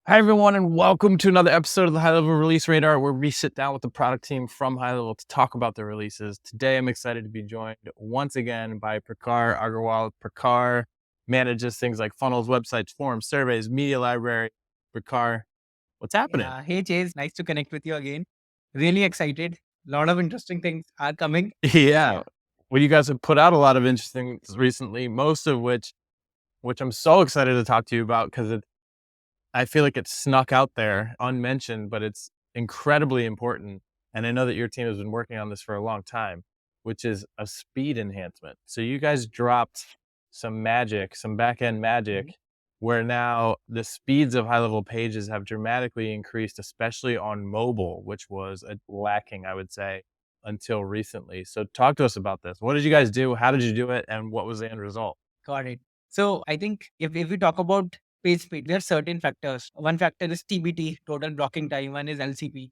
Hi, everyone, and welcome to another episode of the High Level Release Radar, where we sit down with the product team from High Level to talk about the releases. Today, I'm excited to be joined once again by Prakhar Agarwal. Prakhar manages things like funnels, websites, forums, surveys, media library. Prakhar, what's happening? Yeah. Hey, Chase. Nice to connect with you again. Really excited. A lot of interesting things are coming. Yeah. Yeah. Well, you guys have put out a lot of interesting things recently, most of which I'm so excited to talk to you about because I feel like it's snuck out there unmentioned, but it's incredibly important. And I know that your team has been working on this for a long time, which is a speed enhancement. So you guys dropped some magic, some back end magic, Mhm. where now the speeds of high level pages have dramatically increased, especially on mobile, which was lacking, I would say, until recently. So talk to us about this. What did you guys do? How did you do it? And what was the end result? Got it. So I think if we talk about page speed, there are certain factors. One factor is TBT, total blocking time. One is LCP.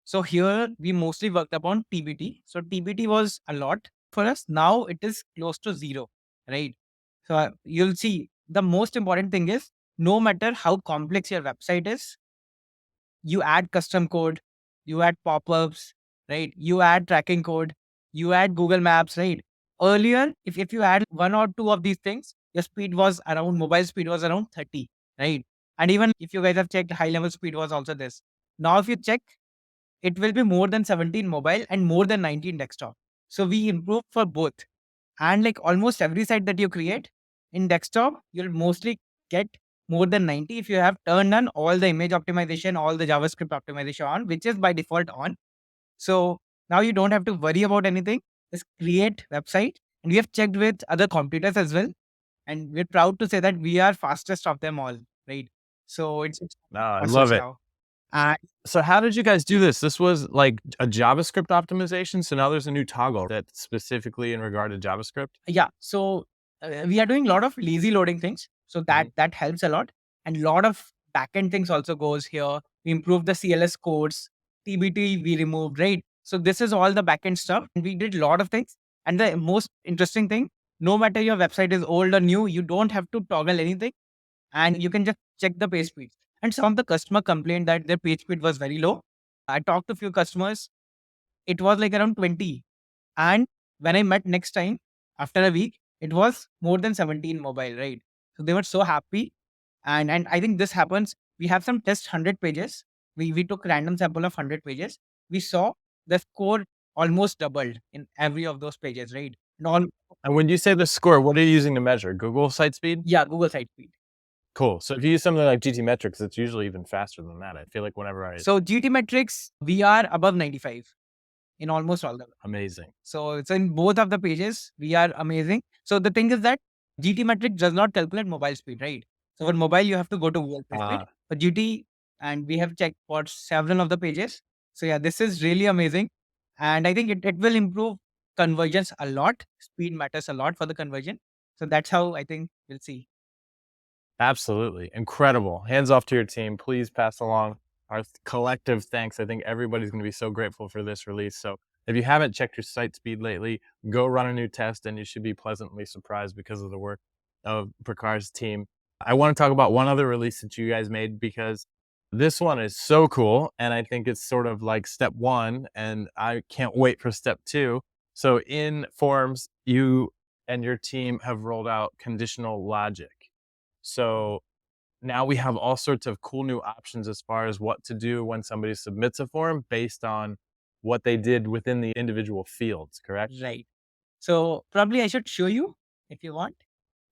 So here we mostly worked upon TBT. So TBT was a lot for us. Now it is close to zero, right? So you'll see the most important thing is no matter how complex your website is, you add custom code, you add pop-ups, right? You add tracking code, you add Google Maps, right? Earlier, if you add one or two of these things, your speed was around mobile speed was around 30, right? And even if you guys have checked, high level speed was also this. Now, if you check, it will be more than 17 mobile and more than 19 desktop. So we improve for both. And like almost every site that you create in desktop, you'll mostly get more than 90 if you have turned on all the image optimization, all the JavaScript optimization on, which is by default on. So now you don't have to worry about anything. Just create website. And we have checked with other competitors as well. And we're proud to say that we are fastest of them all, right? So it's No, I love fastest it. now. And So how did you guys do this? This was like a JavaScript optimization. So now there's a new toggle that's specifically in regard to JavaScript. yeah, so we are doing a lot of lazy loading things. So Mhm. that helps a lot. And a lot of backend things also goes here. We improve the CLS codes, TBT we removed, right? So this is all the backend stuff. And we did a lot of things. And the most interesting thing, no matter your website is old or new, you don't have to toggle anything and you can just check the page speed. And some of the customer complained that their page speed was very low. I talked to a few customers, it was like around 20. And when I met next time after a week, it was more than 17 mobile, right? So they were so happy. And I think this happens. We have some test 100 pages. We took random sample of 100 pages. We saw the score almost doubled in every of those pages, right? And all, And when you say the score, what are you using to measure? Google site speed? yeah, Google site speed. Cool. So if you use something like GT metrics, it's usually even faster than that. I feel like whenever I So GT metrics, we are above 95 in almost all the. amazing. So it's in both of the pages. We are amazing. So the thing is that GT metric does not calculate mobile speed, right? So for mobile, you have to go to Google Play, right? Uh, For GT, and we have checked for several of the pages. So yeah, this is really amazing. And I think it will improve conversions a lot. Speed matters a lot for the conversion. So that's how I think we'll see. Absolutely. Incredible. Hands off to your team. Please pass along our collective thanks. I think everybody's going to be so grateful for this release. So if you haven't checked your site speed lately, go run a new test and you should be pleasantly surprised because of the work of Prakar's team. I want to talk about one other release that you guys made because this one is so cool. And I think it's sort of like step one, and I can't wait for step two. So in Forms, you and your team have rolled out conditional logic. So now we have all sorts of cool new options as far as what to do when somebody submits a form based on what they did within the individual fields, correct? Right. So probably I should show you if you want.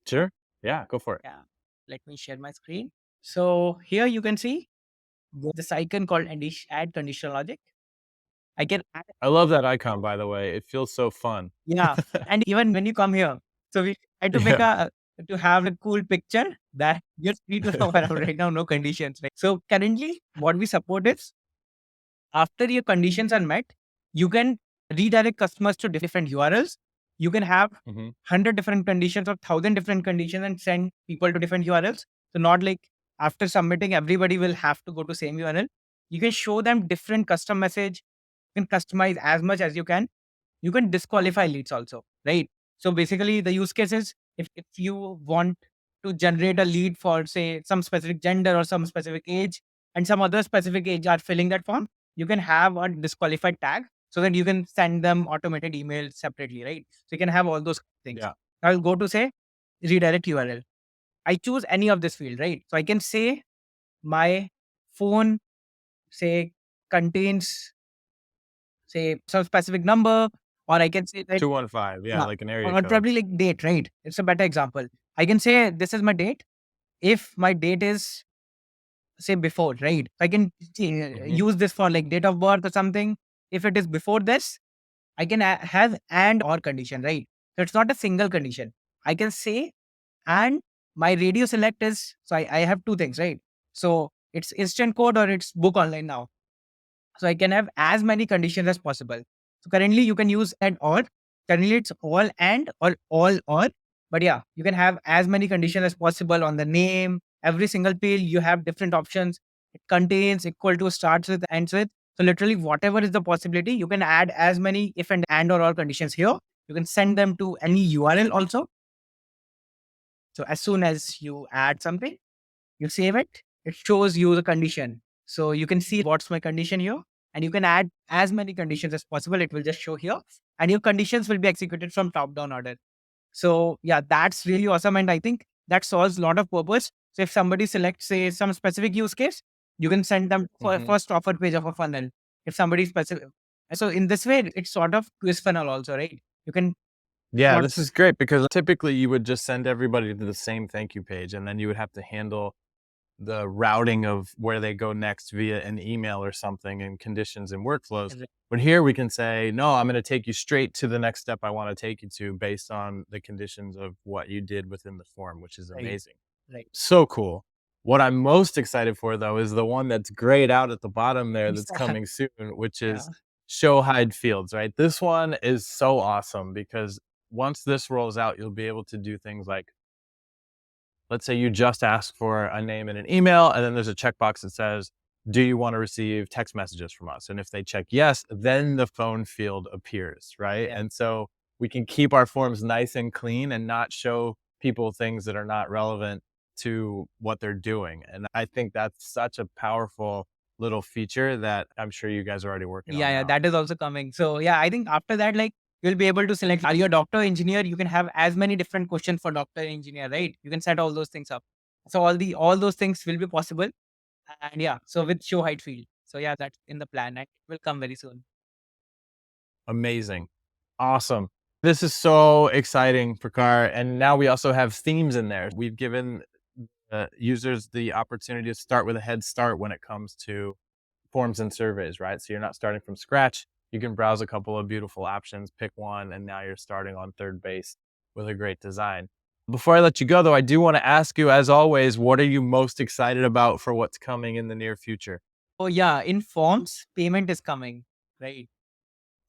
Sure. Yeah, go for it. Yeah. Let me share my screen. So here you can see this icon called add conditional logic. I can add, I love that icon, by the way. It feels so fun. yeah. And even when you come here, so we try to make Yeah. to have a cool picture that you're free to roam around right now, no conditions. Right? So currently, what we support is after your conditions are met, you can redirect customers to different URLs. You can have Mhm. 100 different conditions or 1,000 different conditions and send people to different URLs. So not like after submitting, everybody will have to go to same URL. You can show them different custom message. You can customize as much as you can. You can disqualify leads also, right? So basically the use case is if you want to generate a lead for, say, some specific gender or some specific age, and some other specific age are filling that form, you can have a disqualified tag so that you can send them automated emails separately, right? So you can have all those things. Yeah. I'll go to say redirect URL. I choose any of this field, right? So I can say my phone, say, contains, say, some specific number, or I can say that, 215. Yeah, yeah, like an area or code. probably like date, right? It's a better example. I can say this is my date. If my date is, say, before, right? I can Hmm. use this for like date of birth or something. If it is before this, I can have and or condition, right? So it's not a single condition. I can say and my radio select is, so I have two things, right? So it's instant code or it's book online now. So I can have as many conditions as possible. So currently you can use and or. Currently it's all and or all or. But yeah, you can have as many conditions as possible on the name. Every single field you have different options. It contains, equal to, starts with, ends with. So literally whatever is the possibility, you can add as many if and or all conditions here. You can send them to any URL also. So as soon as you add something, you save it, it shows you the condition. So you can see what's my condition here, and you can add as many conditions as possible. It will just show here, and your conditions will be executed from top down order. So yeah, that's really awesome. And I think that solves a lot of purpose. So if somebody selects, say, some specific use case, you can send them for Hmm. first offer page of a funnel. If somebody specific, so in this way, it's sort of quiz funnel also, right? You can Yeah, not, this is great because typically you would just send everybody to the same thank you page, and then you would have to handle the routing of where they go next via an email or something and conditions and workflows. But here we can say, no, I'm going to take you straight to the next step I want to take you to based on the conditions of what you did within the form, which is right, amazing. right. So cool. What I'm most excited for though is the one that's grayed out at the bottom there that's coming soon, which Yeah, is show hide fields, right? This one is so awesome because once this rolls out, you'll be able to do things like, let's say you just ask for a name and an email, and then there's a checkbox that says, do you want to receive text messages from us? And if they check yes, then the phone field appears, right? yeah. And so we can keep our forms nice and clean and not show people things that are not relevant to what they're doing. And I think that's such a powerful little feature that I'm sure you guys are already working on Yeah, now. that is also coming. So yeah, I think after that, like, you'll be able to select, are you a doctor, engineer? You can have as many different questions for doctor, engineer, right? You can set all those things up. So all those things will be possible. And yeah, so with show height field. So yeah, that's in the plan and it will come very soon. Amazing. Awesome. This is so exciting, Prakhar. And now we also have themes in there. We've given users the opportunity to start with a head start when it comes to forms and surveys, right? So you're not starting from scratch. You can browse a couple of beautiful options, pick one, and now you're starting on third base with a great design. Before I let you go, though, I do want to ask you, as always, what are you most excited about for what's coming in the near future? Oh yeah, in forms, payment is coming, right?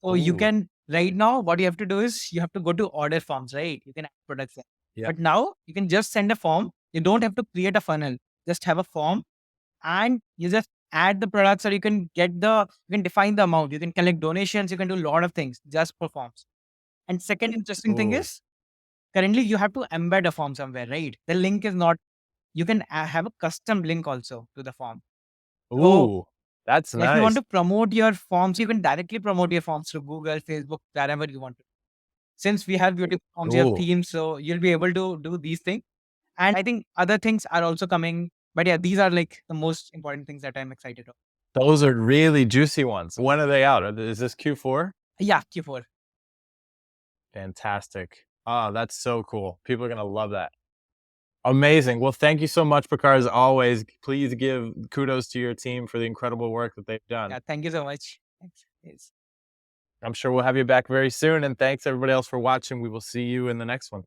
So you Ooh, can, right now, what you have to do is you have to go to order forms, right? You can add products there. yeah. But now you can just send a form. You don't have to create a funnel. Just have a form and you just add the products, or you can you can define the amount, you can collect donations, you can do a lot of things just for forms. And second interesting thing Ooh, is, currently you have to embed a form somewhere, right? The link is not, you can have a custom link also to the form. So ooh, that's if you want nice. to promote your forms, you can directly promote your forms to Google, Facebook, wherever you want to. Since we have beautiful forms, you have Ooh, themes, so you'll be able to do these things. And I think other things are also coming. But yeah, these are like the most important things that I'm excited about. those are really juicy ones. When are they out? Is this Q4? Yeah, Q4. Fantastic. Oh, that's so cool. People are going to love that. Amazing. Well, thank you so much, Prakhar, as always. Please give kudos to your team for the incredible work that they've done. Yeah, thank you so much. Thanks. Yes. I'm sure we'll have you back very soon. And thanks everybody else for watching. We will see you in the next one.